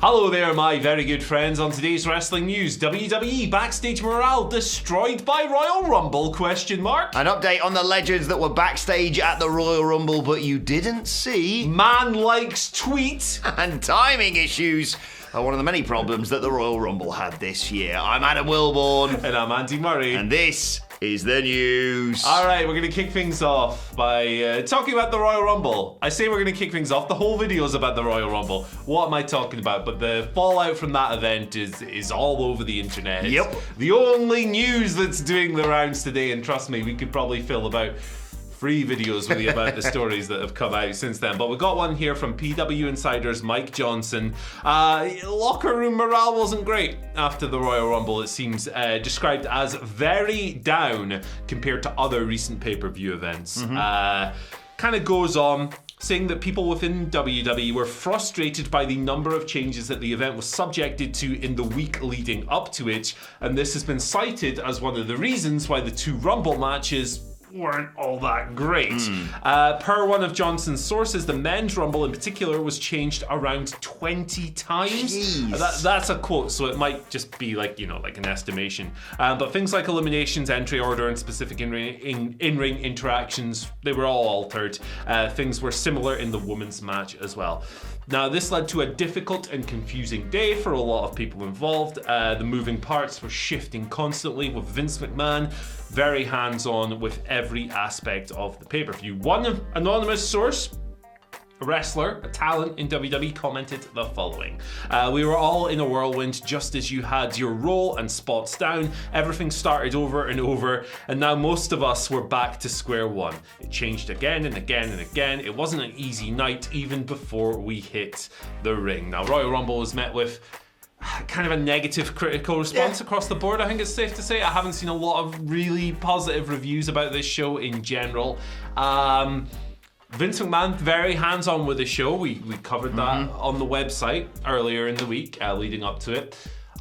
Hello there, my very good friends. On today's wrestling news, WWE Backstage morale destroyed by Royal Rumble, ? An update on the legends that were backstage at the Royal Rumble but you didn't see. Man likes tweet. And timing issues are one of the many problems that the Royal Rumble had this year. I'm Adam Wilborn. And I'm Andy Murray. And this is the news. All right, we're going to kick things off by talking about the Royal Rumble. I say we're going to kick things off. The whole video is about the Royal Rumble. What am I talking about? But the fallout from that event is all over the internet. Yep. It's the only news that's doing the rounds today, and trust me, we could probably fill about 3 videos with you about the stories that have come out since then. But we got one here from PW Insider's Mike Johnson. Locker room morale wasn't great after the Royal Rumble. It seems described as very down compared to other recent pay-per-view events. Kind of goes on saying that people within WWE were frustrated by the number of changes that the event was subjected to in the week leading up to it, and this has been cited as one of the reasons why the 2 Rumble matches weren't all that great. Per one of Johnson's sources, the men's Rumble in particular was changed around 20 times. That's a quote, so it might just be like an estimation. But things like eliminations, entry order, and specific in-ring interactions, they were all altered. Things were similar in the women's match as well. Now, this led to a difficult and confusing day for a lot of people involved. The moving parts were shifting constantly, with Vince McMahon very hands-on with every aspect of the pay-per-view. One anonymous source, a wrestler, a talent in WWE, commented the following. We were all in a whirlwind just as you had your role and spots down. Everything started over and over, and now most of us were back to square one. It changed again and again and again. It wasn't an easy night even before we hit the ring. Now, Royal Rumble was met with kind of a negative critical response across the board, I think it's safe to say. I haven't seen a lot of really positive reviews about this show in general. Vince McMahon, very hands-on with the show. We covered that on the website earlier in the week, leading up to it.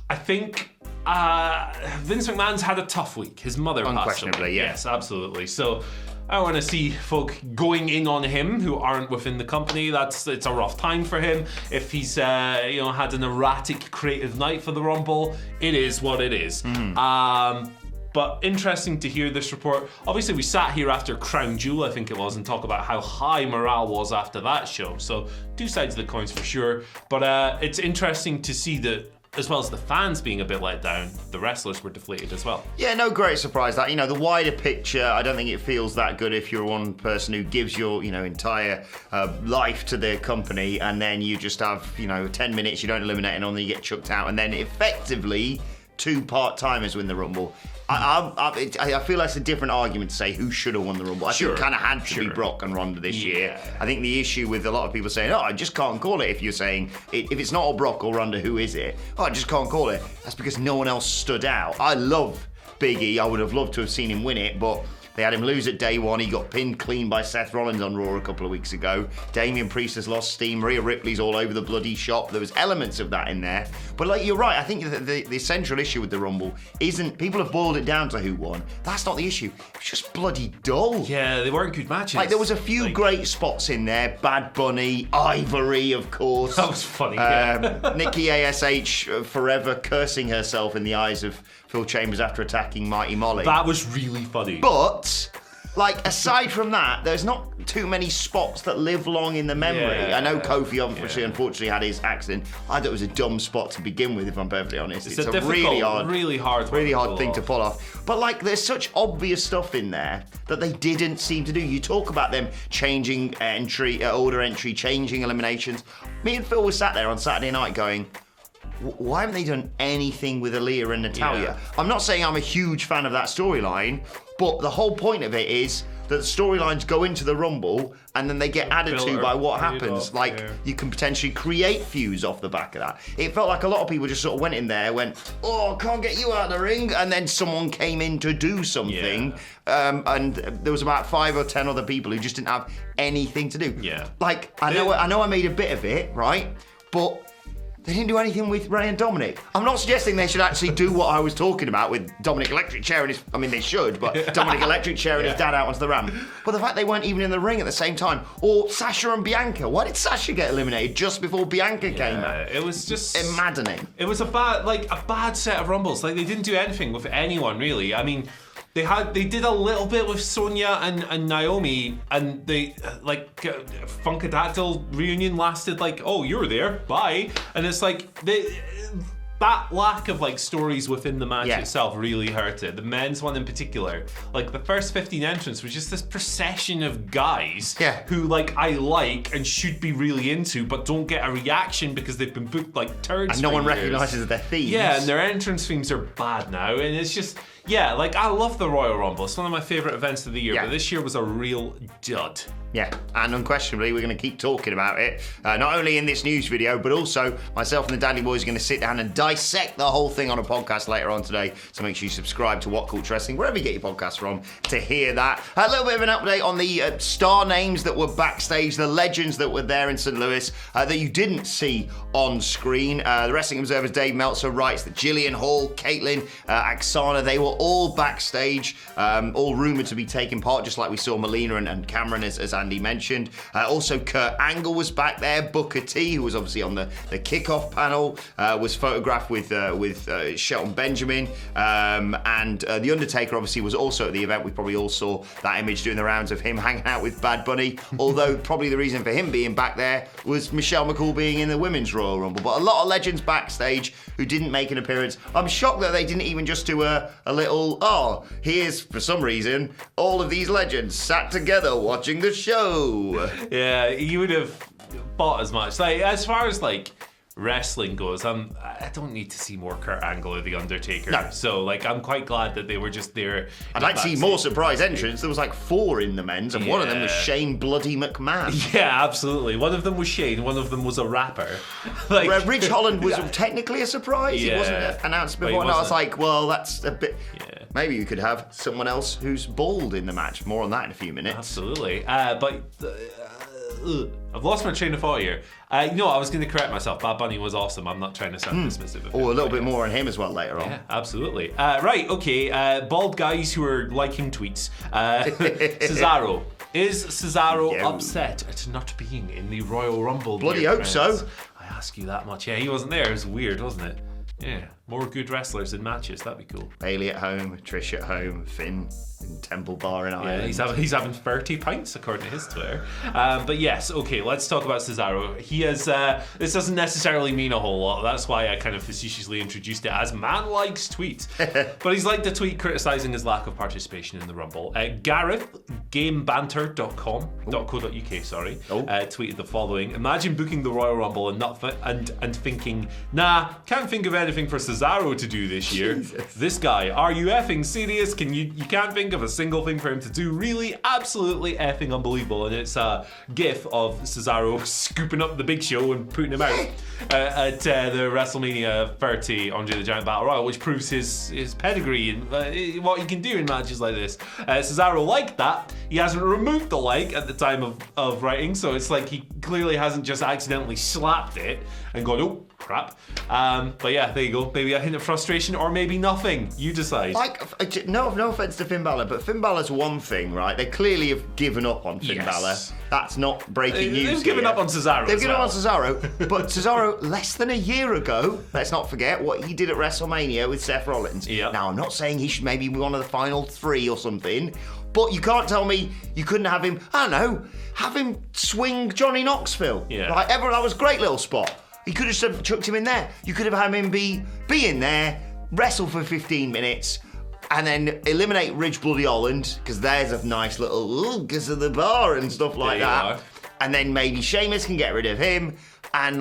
I think Vince McMahon's had a tough week. His mother passed away. Unquestionably, yeah. Yes, absolutely. So I want to see folk going in on him who aren't within the company. It's a rough time for him. If he's had an erratic creative night for the Rumble, it is what it is. But interesting to hear this report. Obviously, we sat here after Crown Jewel, I think it was, and talk about how high morale was after that show. So 2 sides of the coins for sure. But it's interesting to see that, as well as the fans being a bit let down, the wrestlers were deflated as well. Yeah, no great surprise that. The wider picture, I don't think it feels that good if you're one person who gives your, entire life to the company, and then you just have, 10 minutes, you don't eliminate anyone, then you get chucked out, and then effectively 2 part-timers win the Rumble. I feel that's a different argument to say who should have won the Rumble. I think it kind of had to be Brock and Ronda this year. I think the issue with a lot of people saying, I just can't call it, if you're saying, if it's not all Brock or Ronda, who is it? I just can't call it. That's because no one else stood out. I love Big E. I would have loved to have seen him win it, but they had him lose at day 1. He got pinned clean by Seth Rollins on Raw a couple of weeks ago. Damian Priest has lost steam. Rhea Ripley's all over the bloody shop. There was elements of that in there. But you're right. I think the central issue with the Rumble isn't, people have boiled it down to who won. That's not the issue. It's just bloody dull. Yeah, they weren't good matches. There was a few great spots in there. Bad Bunny, Ivory, of course. That was funny. Nikki ASH forever cursing herself in the eyes of Phil Chambers after attacking Mighty Molly. That was really funny. But, aside from that, there's not too many spots that live long in the memory. I know Kofi unfortunately had his accident. I thought it was a dumb spot to begin with, if I'm perfectly honest. It's a difficult, really hard thing to pull off. But there's such obvious stuff in there that they didn't seem to do. You talk about them changing order entry, changing eliminations. Me and Phil were sat there on Saturday night going, why haven't they done anything with Aaliyah and Natalya? I'm not saying I'm a huge fan of that storyline, but the whole point of it is that the storylines go into the Rumble and then they get added to by what happens. You can potentially create feuds off the back of that. It felt like a lot of people just sort of went in there, went, can't get you out of the ring, and then someone came in to do something, and there was about 5 or 10 other people who just didn't have anything to do. I know I made a bit of it, right? But They didn't do anything with Ray and Dominic. I'm not suggesting they should actually do what I was talking about with Dominic Electric Chair and his... I mean, they should, but Dominic Electric Chair and his dad out onto the ramp. But the fact they weren't even in the ring at the same time. Or Sasha and Bianca. Why did Sasha get eliminated just before Bianca came out? It was just... maddening. It was a bad set of Rumbles. Like, they didn't do anything with anyone, really. I mean... They did a little bit with Sonya and Naomi, and they Funkadactyl reunion lasted oh, you were there, bye. And it's that lack of stories within the match itself really hurt it. The men's one in particular, the first 15 entrants was just this procession of guys who I like and should be really into, but don't get a reaction because they've been booked turds. And no one years. recognises their themes. Yeah, and their entrance themes are bad now, and it's just. Yeah, I love the Royal Rumble. It's one of my favourite events of the year, but this year was a real dud. Yeah, and unquestionably, we're going to keep talking about it, not only in this news video, but also myself and the Dandy Boys are going to sit down and dissect the whole thing on a podcast later on today. So make sure you subscribe to WhatCulture Wrestling, wherever you get your podcasts from, to hear that. A little bit of an update on the star names that were backstage, the legends that were there in St. Louis that you didn't see on screen. The Wrestling Observer's Dave Meltzer writes that Jillian Hall, Caitlin, Aksana, they were all backstage, all rumoured to be taking part, just like we saw Melina and Cameron, as Andy mentioned. Also, Kurt Angle was back there. Booker T, who was obviously on the kickoff panel, was photographed with Shelton Benjamin, and The Undertaker obviously was also at the event. We probably all saw that image doing the rounds of him hanging out with Bad Bunny, although probably the reason for him being back there was Michelle McCool being in the Women's Royal Rumble. But a lot of legends backstage who didn't make an appearance. I'm shocked that they didn't even just do a little, here's, for some reason, all of these legends sat together watching the show. Yeah, you would have bought as much. As far as wrestling goes, I don't need to see more Kurt Angle or The Undertaker. No. So I'm quite glad that they were just there. I'd like to see more surprise entrants. There was 4 in the men's, and one of them was Shane Bloody McMahon. Yeah, absolutely. One of them was Shane, one of them was a rapper. Ridge Holland was technically a surprise. He wasn't announced before, and I was well, that's a bit... Yeah. Maybe we could have someone else who's bald in the match. More on that in a few minutes. Absolutely. I've lost my train of thought here. I was going to correct myself. Bad Bunny was awesome. I'm not trying to sound dismissive of him. A little bit more on him as well later on. Yeah, absolutely. Right, okay. Bald guys who are liking tweets. Cesaro. Is Cesaro upset at not being in the Royal Rumble? Bloody hope so. I ask you that much. Yeah, he wasn't there. It was weird, wasn't it? Yeah, more good wrestlers in matches. That'd be cool. Bailey at home, Trish at home, Finn in Temple Bar in Ireland. Yeah, he's having 30 pints according to his Twitter. But yes, okay, let's talk about Cesaro. He has. This doesn't necessarily mean a whole lot. That's why I kind of facetiously introduced it as man likes tweet. But he's liked a tweet criticising his lack of participation in the Rumble. Gareth, gamebanter.co.uk, sorry, tweeted the following: Imagine booking the Royal Rumble and thinking, nah, can't think of anything for Cesaro to do this year. Jesus. This guy, are you effing serious? You can't think of a single thing for him to do. Really, absolutely effing unbelievable. And it's a gif of Cesaro scooping up the Big Show and putting him out at the WrestleMania 30 Andre the Giant Battle Royal, which proves his pedigree and what he can do in matches like this. Cesaro liked that. He hasn't removed the like at the time of writing, so it's he clearly hasn't just accidentally slapped it and gone, oh, crap. But yeah, there you go. Maybe a hint of frustration or maybe nothing. You decide. No offense to Finn Balor, but Finn Balor's one thing, right? They clearly have given up on Finn Balor. That's not breaking news. They've given up on Cesaro. They've given up on Cesaro, but Cesaro, less than a year ago, let's not forget what he did at WrestleMania with Seth Rollins. Yep. Now, I'm not saying he should maybe be one of the final 3 or something, but you can't tell me you couldn't have him, I don't know, have him swing Johnny Knoxville. Yeah. That was a great little spot. You could have chucked him in there. You could have had him be in there, wrestle for 15 minutes, and then eliminate Ridge Bloody Holland, because there's a nice little because of the bar and stuff like that. And then maybe Sheamus can get rid of him, and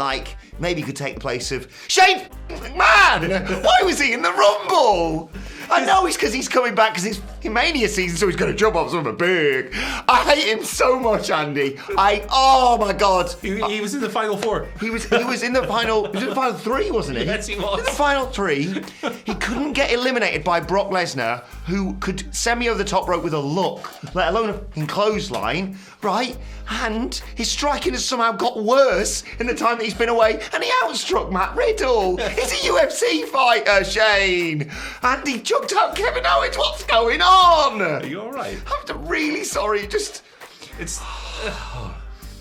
maybe he could take the place of Shane McMahon. Why was he in the Rumble? I know it's because he's coming back because it's fucking Mania season, so he's going to jump off something big. I hate him so much, Andy. Oh my God. He was in the final 4. He was in the final 3, wasn't he? Yes, he was. In the final 3, he couldn't get eliminated by Brock Lesnar, who could send me over the top rope with a look, let alone a fucking clothesline, right? And his striking has somehow got worse in the time that he's been away, and he outstruck Matt Riddle. He's a UFC fighter, Shane. And he chucked out Kevin Owens. What's going on? Are you all right? I'm really sorry. It's...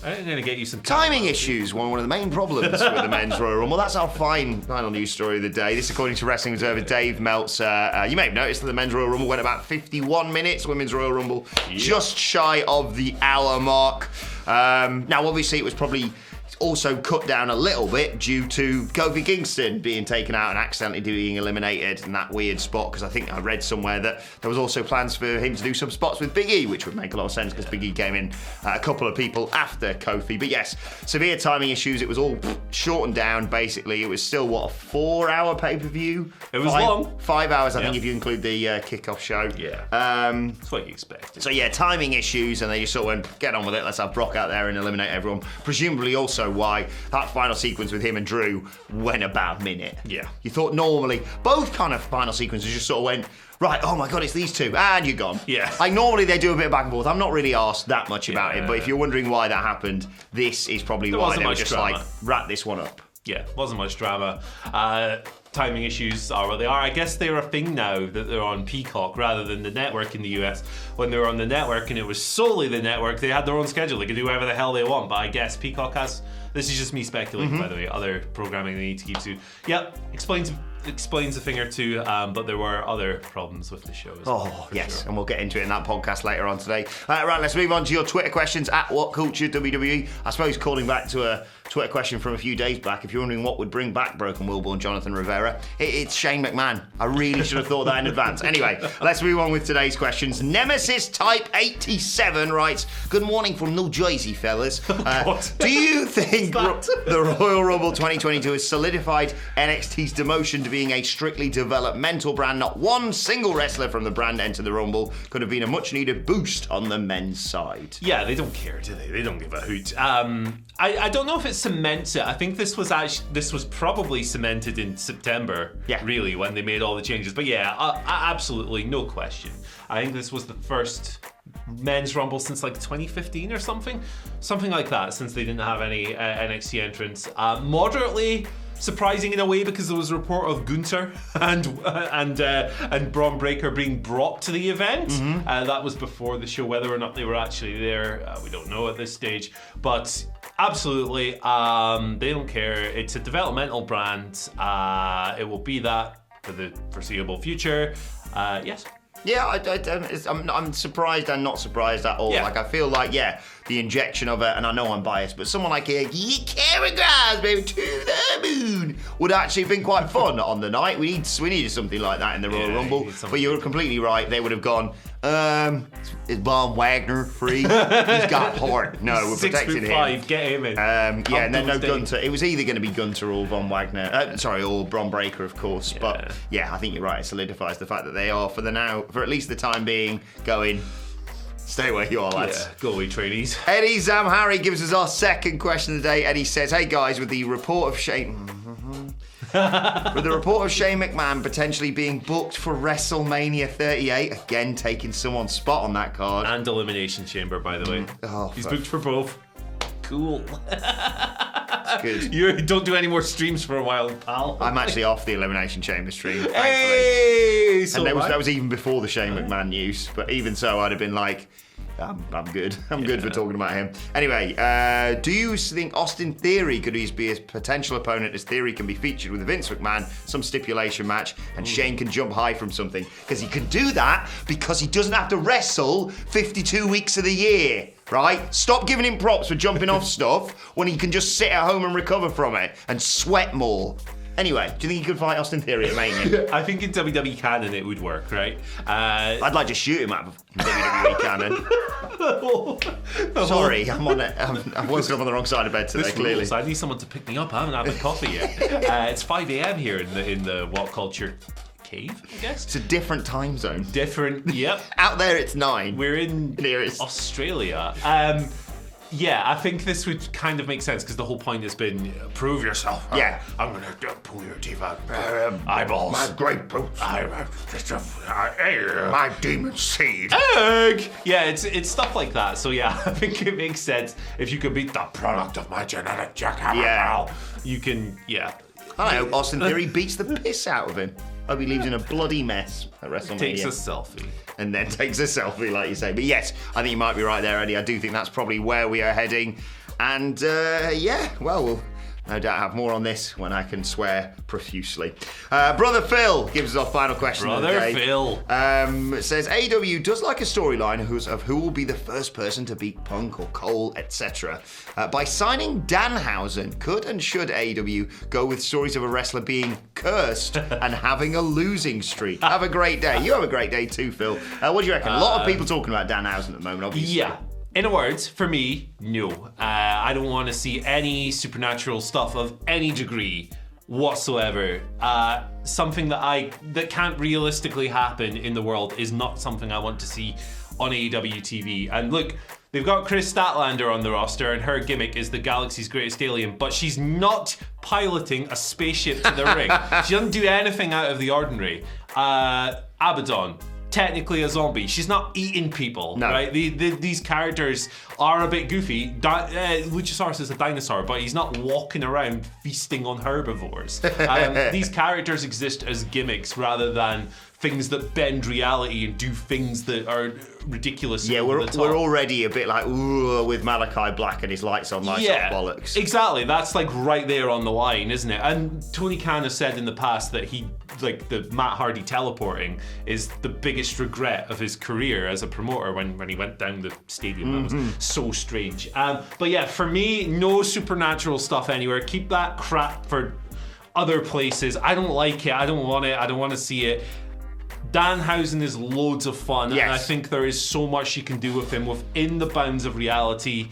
I'm going to get you some... Timing issues, one of the main problems with the Men's Royal Rumble. That's our final news story of the day. This, according to Wrestling Observer Dave Meltzer. You may have noticed that the Men's Royal Rumble went about 51 minutes. Women's Royal Rumble just shy of the hour mark. Now, obviously, it was probably also cut down a little bit due to Kofi Kingston being taken out and accidentally being eliminated in that weird spot, because I think I read somewhere that there was also plans for him to do some spots with Big E, which would make a lot of sense because Big E came in a couple of people after Kofi. But yes, severe timing issues. It was all shortened down, basically. It was still, what, a 4-hour pay-per-view? It was long. 5 hours, I think, if you include the kickoff show. Yeah. That's what you expect. So yeah, timing issues, and they just sort of went, get on with it, let's have Brock out there and eliminate everyone. Presumably also why that final sequence with him and Drew went about a minute. Yeah. You thought normally, both kind of final sequences just sort of went, right, oh my God, it's these two, and you're gone. Yeah. Like normally they do a bit of back and forth. I'm not really asked that much about it, but if you're wondering why that happened, this is probably why they were just drama. like, wrap this one up. Yeah, wasn't much drama. Timing issues are what they are. I guess they're a thing now that they're on Peacock rather than the network in the US. When they were on the network and it was solely the network, they had their own schedule. They could do whatever the hell they want. But I guess Peacock has... This is just me speculating, by the way. Other programming they need to keep to. Yep, explains a thing or two, but there were other problems with the show as well. Oh, yes, sure. And we'll get into it in that podcast later on today. Right, let's move on to your Twitter questions at WhatCulture WWE. I suppose calling back to a Twitter question from a few days back, if you're wondering what would bring back Broken Willborn Jonathan Rivera, it's Shane McMahon. I really should have thought that in advance. Anyway, let's move on with today's questions. Nemesis Type 87 writes, good morning from New Jersey, fellas. Do you think the Royal Rumble 2022 has solidified NXT's demotion to being a strictly developmental brand? Not one single wrestler from the brand entered the Rumble. Could have been a much needed boost on the men's side. Yeah, they don't care, do they? They don't give a hoot. I don't know if it cements it. I think this was probably cemented in September, really, when they made all the changes. But yeah, absolutely, no question. I think this was the first men's Rumble since like 2015 or something like that, since they didn't have any NXT entrants. Moderately surprising in a way, because there was a report of Gunther and Braun Breaker being brought to the event. That was before the show. Whether or not they were actually there, we don't know at this stage. But absolutely, they don't care. It's a developmental brand. It will be that for the foreseeable future. Yes. Yeah, I'm surprised and not surprised at all. Like, I feel like, the injection of it, and I know I'm biased, but someone like Karen Grass, baby, to the moon, would actually have been quite fun on the night. We needed something like that in the Royal Rumble. But you're completely right. They would have gone, is Von Wagner free? He's got heart. No, we're protecting him. 6'5", get him in. And then no Gunter. It was either going to be Gunter or Von Wagner. Or Braun Breaker, of course. But I think you're right. It solidifies the fact that they are, for at least the time being, going, stay where you are, lads. Yeah, go away, trainees. Eddie Zamhari gives us our second question of the day. Eddie says, hey guys, with the report of Shane McMahon potentially being booked for WrestleMania 38, again taking someone's spot on that card. And Elimination Chamber, by the way. He's booked for both. Cool. Good. You don't do any more streams for a while, pal. I'm actually off the Elimination Chamber stream, thankfully. Hey! So and that was even before the Shane McMahon news, but even so, I'd have been like, I'm good. I'm good for talking about him. Anyway, do you think Austin Theory could be a potential opponent, as Theory can be featured with Vince McMahon, some stipulation match, and Shane can jump high from something? Because he can do that because he doesn't have to wrestle 52 weeks of the year. Right? Stop giving him props for jumping off stuff when he can just sit at home and recover from it and sweat more. Anyway, do you think he could fight Austin Theory at Mania? I think in WWE canon it would work, right? I'd like to shoot him out of WWE canon. Sorry, I'm once up on the wrong side of bed today, clearly. Rules. I need someone to pick me up. I haven't had a coffee yet. It's 5 a.m. here in the WhatCulture cave, I guess. It's a different time zone. Different, yep. Out there it's 9. We're in Here it's Australia. Yeah, I think this would kind of make sense because the whole point has been prove yourself. Yeah. I'm going to pull your teeth out. Eyeballs. My great boots. My demon seed. Egg! Yeah, it's stuff like that. So yeah, I think it makes sense if you could beat the product of my genetic jackhammer. Yeah. You can, yeah. I hope Austin Theory beats the piss out of him. Hope he leaves in a bloody mess at WrestleMania. Takes a selfie. And then takes a selfie, like you say. But yes, I think you might be right there, Eddie. I do think that's probably where we are heading. And yeah, well, we'll no doubt have more on this when I can swear profusely. Brother Phil gives us our final question of the day. Phil. Says, AEW does like a storyline of who will be the first person to beat Punk or Cole, etc. By signing Danhausen, could and should AEW go with stories of a wrestler being cursed and having a losing streak? Have a great day. You have a great day too, Phil. What do you reckon? A lot of people talking about Danhausen at the moment, obviously. Yeah. In a word, for me, no. I don't want to see any supernatural stuff of any degree whatsoever. Something that can't realistically happen in the world is not something I want to see on AEW TV. And look, they've got Chris Statlander on the roster, and her gimmick is the galaxy's greatest alien, but she's not piloting a spaceship to the ring. She doesn't do anything out of the ordinary. Abaddon. Technically a zombie. She's not eating people, right? These characters are a bit goofy. Luchasaurus is a dinosaur, but he's not walking around feasting on herbivores. These characters exist as gimmicks rather than things that bend reality and do things that are ridiculous. Yeah, we're already a bit like, ooh, with Malachi Black and his lights on, lights off bollocks. Exactly. That's like right there on the line, isn't it? And Tony Khan has said in the past that the Matt Hardy teleporting is the biggest regret of his career as a promoter when he went down the stadium. That was so strange. But yeah, for me, no supernatural stuff anywhere. Keep that crap for other places. I don't like it. I don't want it. I don't want to see it. Danhausen is loads of fun, and I think there is so much you can do with him within the bounds of reality.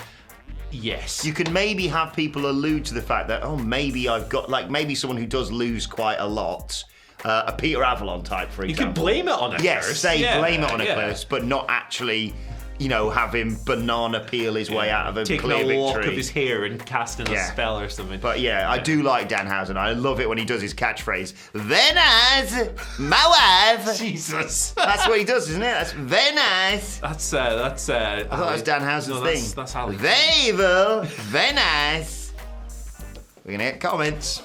Yes. You can maybe have people allude to the fact that, maybe I've got, maybe someone who does lose quite a lot, a Peter Avalon type, for example. You can blame it on a curse. Yes, blame it on a curse, but not actually, have him banana peel his way out of a taking clear a lock victory. of his hair and casting a spell or something. But I do like Danhausen. I love it when he does his catchphrase. Venas, my wife. Jesus. That's what he does, isn't it? That's Venas. I thought that was Danhausen's thing. That's how Vevel, Venas. We're going to get comments.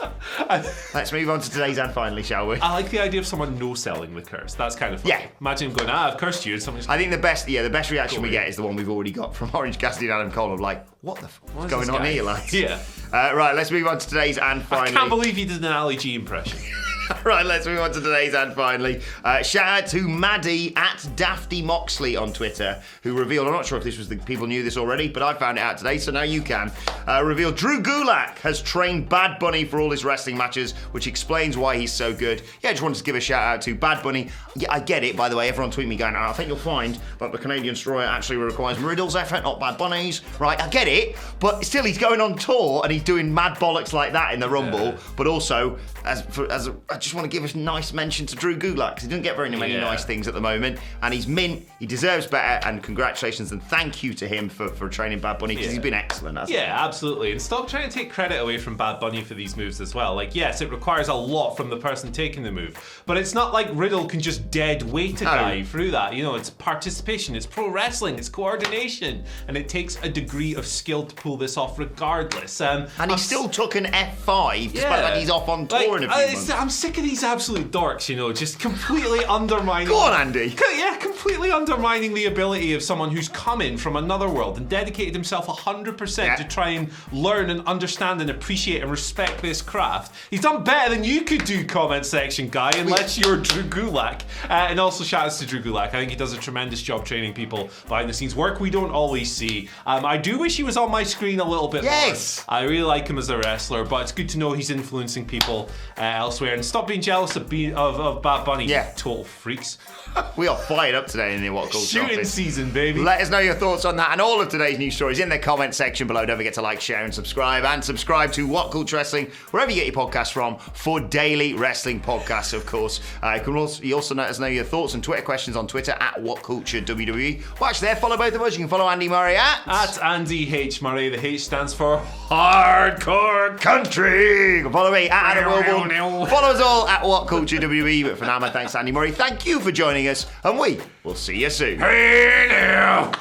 Let's move on to today's and finally, shall we? I like the idea of someone no-selling the curse. That's kind of funny. Yeah. Imagine him going, I've cursed you, and somebody's I think the best reaction we get is the one we've already got from Orange Cassidy and Adam Cole of what the fuck is going on here, lads? Yeah. Right, let's move on to today's and finally. I can't believe you did an Ali G impression. Right, let's move on to today's and finally. Shout out to Maddie at Dafty Moxley on Twitter, who revealed, I'm not sure if this was people knew this already, but I found it out today, so now you can. Revealed Drew Gulak has trained Bad Bunny for all his wrestling matches, which explains why he's so good. Yeah, I just wanted to give a shout out to Bad Bunny. Yeah, I get it, by the way, everyone tweet me going, I think you'll find that the Canadian Destroyer actually requires Riddle's effort, not Bad Bunny's. Right, I get it, but still he's going on tour and he's doing mad bollocks like that in the Rumble, but also, I just want to give a nice mention to Drew Gulak because he doesn't get very many nice things at the moment, and he's mint. He deserves better, and congratulations and thank you to him for training Bad Bunny because he's been excellent. Hasn't he? Absolutely. And stop trying to take credit away from Bad Bunny for these moves as well. Yes, it requires a lot from the person taking the move, but it's not like Riddle can just dead weight a guy through that. It's participation, it's pro wrestling, it's coordination, and it takes a degree of skill to pull this off regardless. And he still took an F5 despite that he's off on tour in a few months. I'm sick of these absolute dorks, just completely undermining. Go on, Andy. Yeah, completely undermining the ability of someone who's come in from another world and dedicated himself 100% to try and learn and understand and appreciate and respect this craft. He's done better than you could do, comment section guy, unless you're Drew Gulak. And also shout outs to Drew Gulak. I think he does a tremendous job training people behind the scenes, work we don't always see. I do wish he was on my screen a little bit more. I really like him as a wrestler, but it's good to know he's influencing people elsewhere. And stop being jealous of Bad Bunny, Yeah. you total freaks. We are fired up today in the WhatCulture Shooting office. season, baby. Let us know your thoughts on that and all of today's news stories in the comment section below. Don't forget to like, share, and subscribe. And subscribe to WhatCulture Wrestling, wherever you get your podcasts from, for daily wrestling podcasts, of course. You also let us know your thoughts and Twitter questions on Twitter at WhatCultureWWE. Watch there, follow both of us. You can follow Andy Murray at Andy H. Murray. The H stands for Hardcore Country. You can follow me at Adam Wilborn. Follow us all at WhatCultureWWE. But for now, my thanks to Andy Murray. Thank you for joining us, and we will see you soon. Hey now!